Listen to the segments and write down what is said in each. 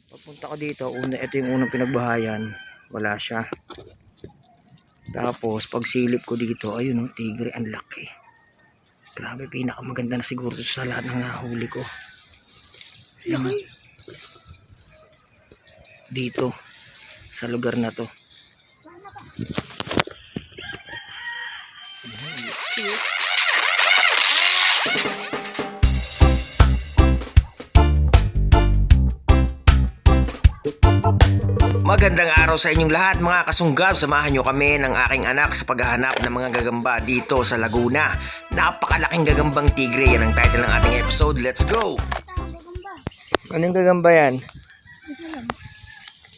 Papunta ko dito, ito yung unang pinagbahayan. Wala siya. Tapos pag silip ko dito, ayun oh, tigre, ang laki. Grabe, pinakamaganda na siguro sa lahat ng nahuli ko. Ayun, dito sa lugar na to. Magandang araw sa inyong lahat mga kasunggab. Samahan nyo kami ng aking anak sa paghahanap ng mga gagamba dito sa Laguna. Napakalaking gagambang tigre. Yan ang title ng ating episode. Let's go! Anong gagamba yan?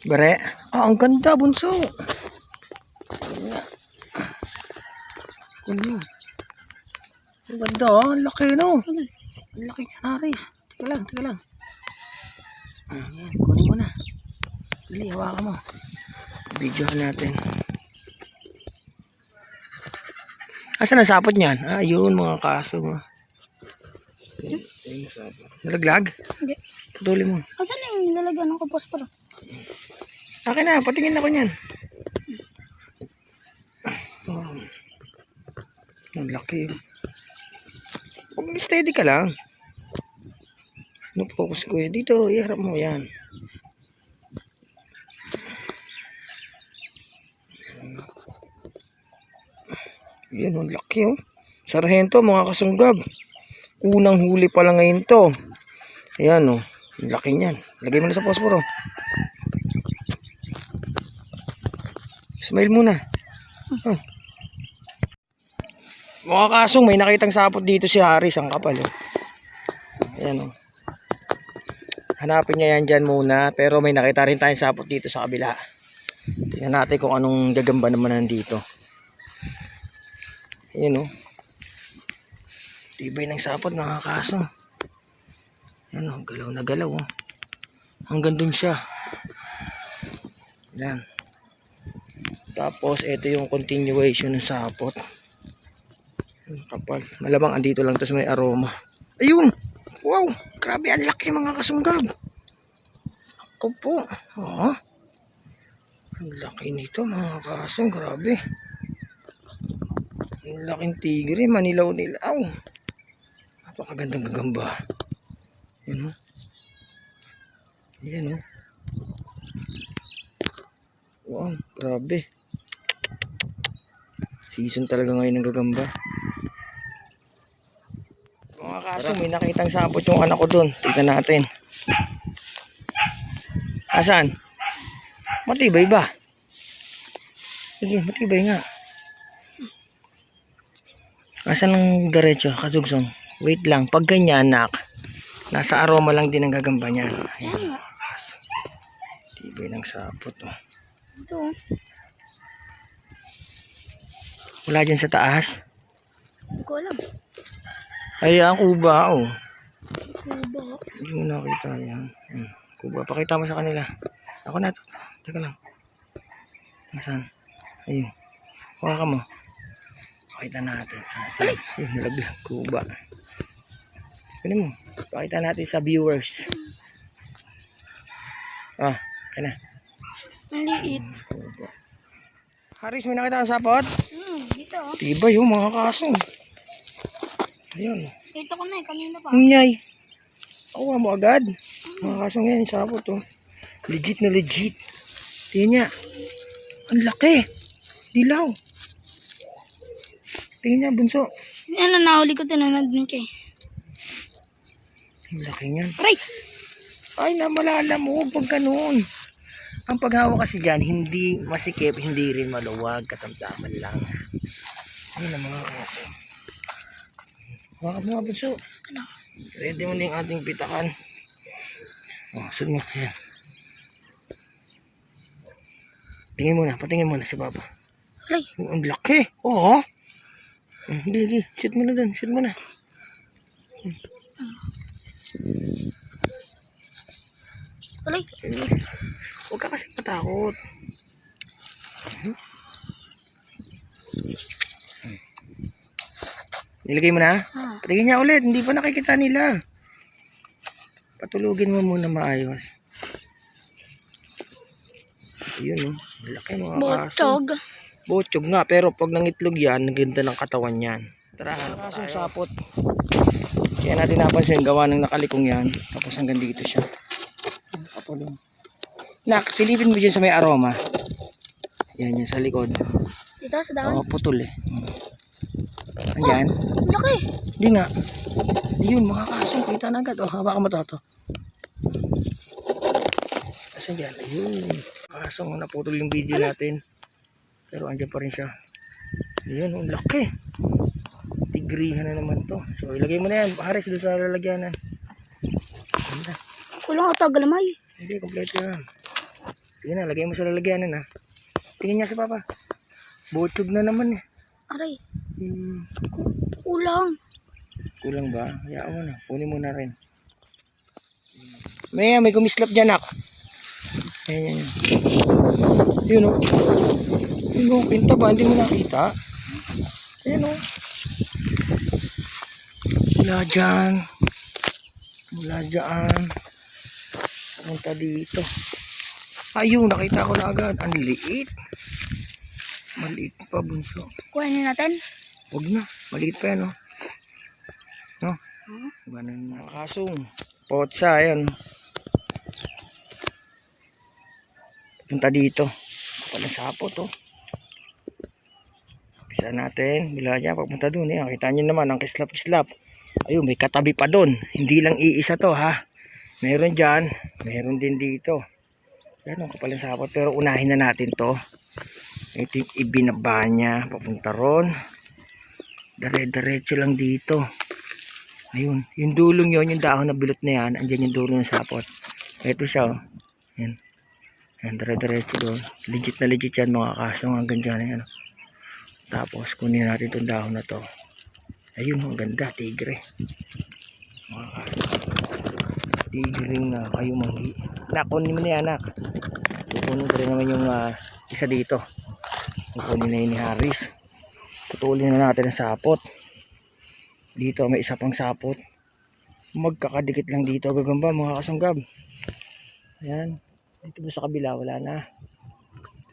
Bare? Ah, ang ganda, bunso. Kunin. Ang ganda, ang laki no. Ang laki niya, Aris. Teka lang. Ayan, kunin mo na. Dali, hawakan mo. Videohan natin. Asan ang sapot niyan? Ah, yun mga kaso. Ayun, sapot. Nalaglag? Hindi. Putuli mo. Asan yung nilalagyan ng kuposporo? Akin na, patingin ako niyan. Oh. Ang laki. Huwag steady ka lang. Focus ko yun. Dito, iharap mo yan. Yan, ang laki oh. Sarhento mga kasunggab. Unang huli pa lang ngayon to. Ayan oh. Ang laki niyan. Lagay mo na sa posporo. Smile muna. Oh. Mga kasong may nakitang sapot dito si Haris. Ang kapal oh. Ayan oh. Hanapin niya yan dyan muna. Pero may nakita rin tayong sapot dito sa kabila. Tingnan natin kung anong gagamba naman nandito. Ayan o. Tibay ng sapot mga kaso. Ayan o. Galaw na galaw o. Hanggang dun siya. Ayan. Tapos ito yung continuation ng sapot. Kapal. Malamang andito lang. Tapos may aroma. Ayun. Wow. Grabe ang laki mga kasunggab. Ako po. Oh. Ang laki nito mga kaso. Grabe. Ang laking tigre, manilaw-nilaw. Napakagandang gagamba. Yan o. Yan o. Wow, grabe. Season talaga ngayon ng gagamba. Mga kaso, may nakitang sapot yung anak ko dun. Tignan natin. Asan? Matibay ba? Sige, matibay nga. Asan ang diretso, kasugsong? Wait lang, pag ganyan anak, nasa aroma lang din ang gagamba niyan. Ayan. Tibay ng sapot oh. Ito. Wala dyan sa taas? Hindi ko alam. Ay, ang kuba oh. Kuba. Hindi mo nakita yan. Kuba, pakita mo sa kanila. Ako na ito. Teka lang. Nasaan? Ayun. Hawakan mo. Pakita natin sa atin. Yung nalaglag kuba. Ano mo? Pakita natin sa viewers. Ah, kaya na. Ang liit. Haris, may nakita ang sapot? Dito. Tibay yung mga kaso. Ayun. Ito ko na kanina pa. Nyay. Nakuha mo agad. Mga kaso ngayon, sapot oh. Legit na legit. Tingnan niya. Ang laki. Dilaw. Tingnan niya, bunso. Ano, nahuli ko tinanag nun kay. Ang laki niyan. Aray! Ay, namalala mo. Huwag pag ganun. Ang paghawak kasi dyan, hindi masikip, hindi rin maluwag. Katamtaman lang. Ayun ang mga kaso. Hawakan mo nga, bunso. Ano? Ready mo na yung ating pitakan. Oh, sunod mo. Ayan. Tingin muna. Patingin muna sa baba. Aray! Ang laki. Oo. Hindi. Shoot mo na dun. Shoot mo na. Aray! Huwag ka kasi matakot. Nilagay mo na? Patingin niya ulit. Hindi pa nakikita nila. Patulugin mo muna maayos. Ayun, oh. Laki mga kaso. Botog. Botsyog nga, pero pag nangitlog yan, ang ganda ng katawan yan. Tara, kasong sapot. Kaya natin napansin, gawa ng nakalikong yan. Tapos hanggang dito siya. Kapulong. Nak, silipin mo dyan sa may aroma. Yan, yan sa likod. Dito sa daan. Oo, putol eh. Ayan. Laki. Hindi nga. Yun, mga kasong, kita na agad. Oh, hawakan mo to. Asan dyan? Ayun. Kasong, naputol yung video natin. Pero andyan pa rin siya. Ayun, ang laki. Tigrihan na naman to. So, ilagay mo na yan. Haris doon sa lalagyanan. Ganda. Kulang ata galamay. Hindi, kompleto yan. Sige na, lagay mo sa lalagyanan ha. Tingin niya sa papa. Botsyog na naman eh. Aray. Hmm, Kulang. kulang ba? Hayaan mo na. Kunin mo na rin. May kumislap dyan nak. Ayan, yan. Yun o. Yun o, pinta ba? Hindi mo nakita? Ayan o. Mula dyan. Mula dyan. Punta dito. Ayun, nakita ko na agad. Ang liit. Maliit pa, bunso. Kuhanin natin. Huwag na. Maliit pa yan, no? No? Ganun na. Kasong. Potsa, ayan. Punta dito. Walang sapot, oh. Pisa natin. Bila dyan, pagpunta dun, eh. Kita nyo naman, ang kislap-kislap. Ayun, may katabi pa dun. Hindi lang iisa to, ha? Meron dyan. Meron din dito. Yan, ang kapal ng sapot. Pero unahin na natin to. Ito yung ibinaba niya. Papunta ron. Dire-diretso lang dito. Ayun. Yung dulong yon, yung dahon na bilot na yan. Andyan yung dulong ng sapot. Ito siya, oh. Yan. Yan, dire-diretso doon. Legit na legit yan mga kasong. Hanggang dyan. Yan. Tapos, kunin natin itong dahon na to. Ayun, ang ganda. Tigre. Mga kasong. Tigre nga kayo manghi. Nakunin mo na yan, anak. Kukunin ko rin naman yung isa dito. Kukunin na yun ni Haris. Putulin na natin ang sapot. Dito may isa pang sapot. Magkakadikit lang dito. Gagamba mga kasanggab. Ayan. Dito ba sa kabila? Wala na.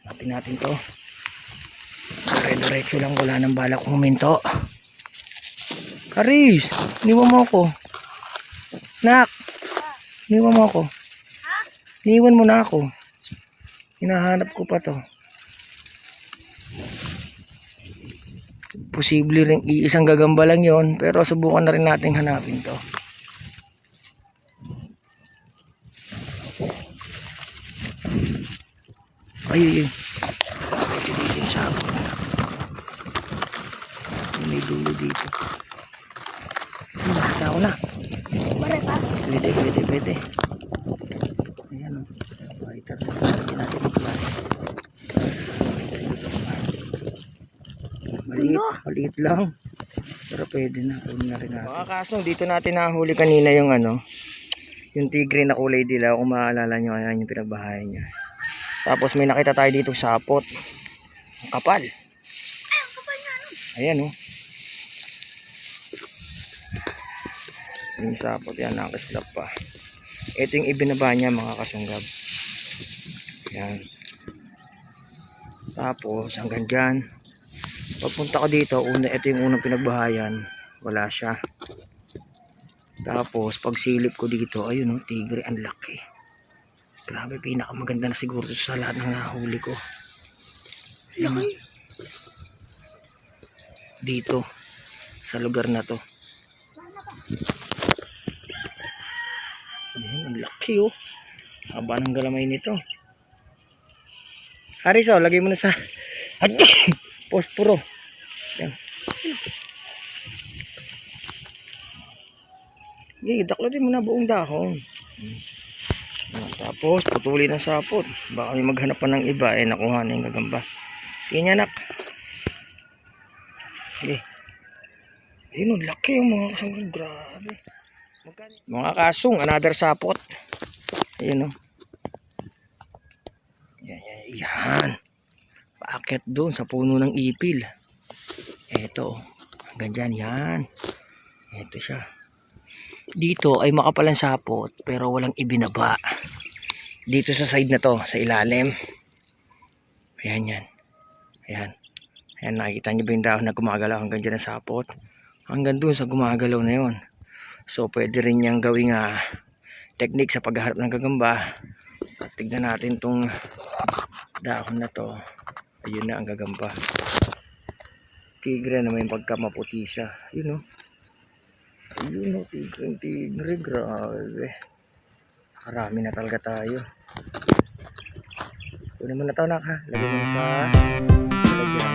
Natin natin to. Dire-diretso lang. Wala nang balak huminto. Haris! Niwan mo ako. Nak! Niwan mo ako. Niwan mo na ako. Hinahanap ko pa to. Posible rin iisang gagamba lang yon, pero subukan na rin natin hanapin to. Ay. Dito yung sapot. May dulo dito. Nakita ko na. Bare pa. Pwede. Ayan o. Makita rin natin yung klase. Maliit lang. Pero pwede na. Kunin na rin natin. Mga kasong, dito natin nahuli kanina yung yung tigre na kulay dilaw. Kung maaalala nyo, ayan yung pinagbahayan niya. Tapos may nakita tayo dito sapot. Ang kapal. Ay, ang kapal na ano. Ayan o. Yung sapot yan, nakaslap pa. Ito yung ibinaba niya mga kasunggab. Yan. Tapos hanggang dyan. Pagpunta ko dito, ito yung unang pinagbahayan. Wala siya. Tapos pag silip ko dito, ayun o, tigre, ang laki. Grabe, pinakamaganda na siguro sa lahat ng nahuli ko. Ayun, dito, sa lugar na to. Ayun, ang laki oh. Haba ng galamay nito. Haris oh, lagay mo na sa posporo. Yan. Daklatin mo na buong dahon. Tapos putulin ang sapot. Baka may maghanap pa ng iba, nakuha na yung gagamba. Ganyan nak. Okay. Ayun, laki yung mga kasong. Grabe. Mga kasong, another sapot. Ayun o. Yan. Paakyat doon sa puno ng ipil. Eto. Hanggang dyan. Yan. Eto siya. Dito ay makapalang sapot pero walang ibinaba. Dito sa side na to, sa ilalim. Ayan yan. Ayan. Ayan, nakikita nyo ba yung dahon na gumagalaw hanggang dyan sa sapot? Hanggang dun sa gumagalaw na yon. So, pwede rin niyang gawing technique sa paghaharap ng gagamba. At tignan natin tong dahon na to. Ayun na ang gagamba. Tigre na may pagkamaputi siya. Yun o. Ayun o, tigre. Grabe. Karami na talaga tayo. Kunin mo na to, nak, ha. Lagyan mo sa lagyan.